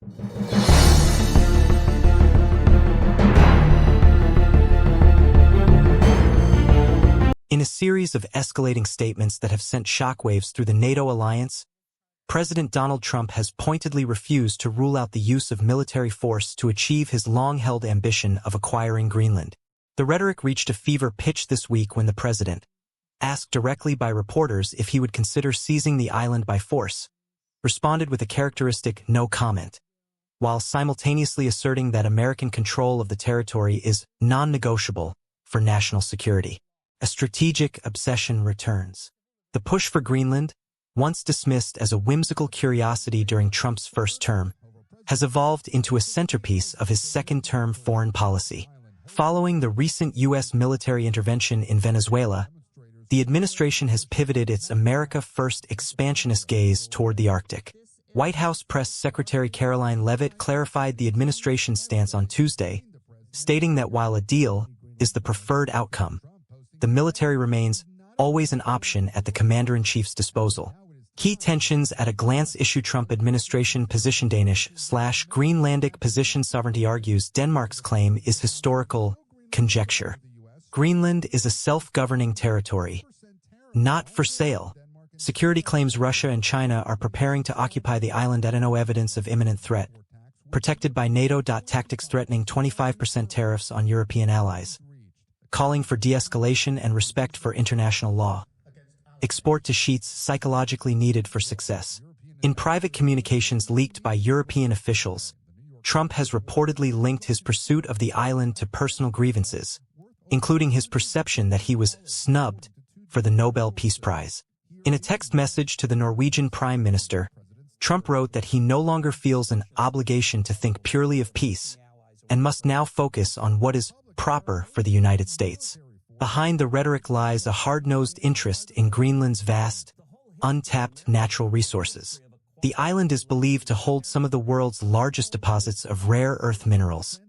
In a series of escalating statements that have sent shockwaves through the NATO alliance, President Donald Trump has pointedly refused to rule out the use of military force to achieve his long-held ambition of acquiring Greenland. The rhetoric reached a fever pitch this week when the president, asked directly by reporters if he would consider seizing the island by force, responded with a characteristic no comment, while simultaneously asserting that American control of the territory is non-negotiable for national security. A strategic obsession returns. The push for Greenland, once dismissed as a whimsical curiosity during Trump's first term, has evolved into a centerpiece of his second-term foreign policy. Following the recent U.S. military intervention in Venezuela, the administration has pivoted its America First expansionist gaze toward the Arctic. White House Press Secretary Caroline Leavitt clarified the administration's stance on Tuesday, stating that while a deal is the preferred outcome, the military remains always an option at the commander-in-chief's disposal. Key tensions at a glance issue Trump administration position Danish/Greenlandic position sovereignty argues Denmark's claim is historical conjecture. Greenland is a self-governing territory, not for sale. Security claims Russia and China are preparing to occupy the island at no evidence of imminent threat, protected by NATO. Tactics threatening 25% tariffs on European allies, calling for de-escalation and respect for international law. Export to sheets psychologically needed for success. In private communications leaked by European officials, Trump has reportedly linked his pursuit of the island to personal grievances, including his perception that he was snubbed for the Nobel Peace Prize. In a text message to the Norwegian Prime Minister, Trump wrote that he no longer feels an obligation to think purely of peace and must now focus on what is proper for the United States. Behind the rhetoric lies a hard-nosed interest in Greenland's vast, untapped natural resources. The island is believed to hold some of the world's largest deposits of rare earth minerals,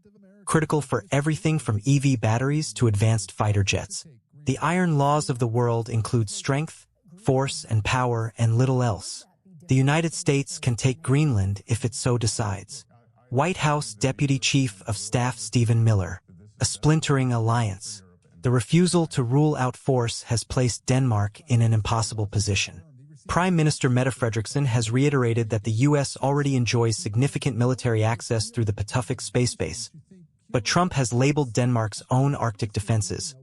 critical for everything from EV batteries to advanced fighter jets. The iron laws of the world include strength, force, and power, and little else. The United States can take Greenland if it so decides. White House Deputy Chief of Staff Stephen Miller. A splintering alliance. The refusal to rule out force has placed Denmark in an impossible position. Prime Minister Mette Frederiksen has reiterated that the U.S. already enjoys significant military access through the Pituffik space base, but Trump has labeled Denmark's own Arctic defenses,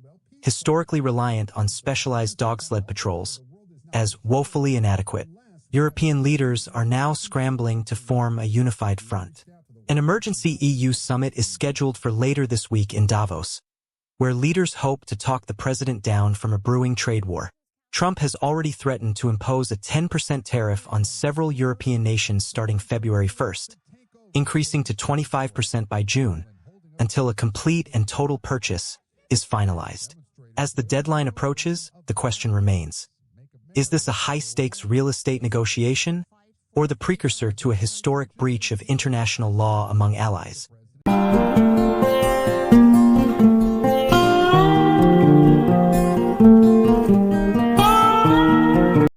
historically reliant on specialized dog-sled patrols, as woefully inadequate. European leaders are now scrambling to form a unified front. An emergency EU summit is scheduled for later this week in Davos, where leaders hope to talk the president down from a brewing trade war. Trump has already threatened to impose a 10% tariff on several European nations starting February 1st, increasing to 25% by June, until a complete and total purchase is finalized. As the deadline approaches, the question remains: is this a high-stakes real estate negotiation, or the precursor to a historic breach of international law among allies?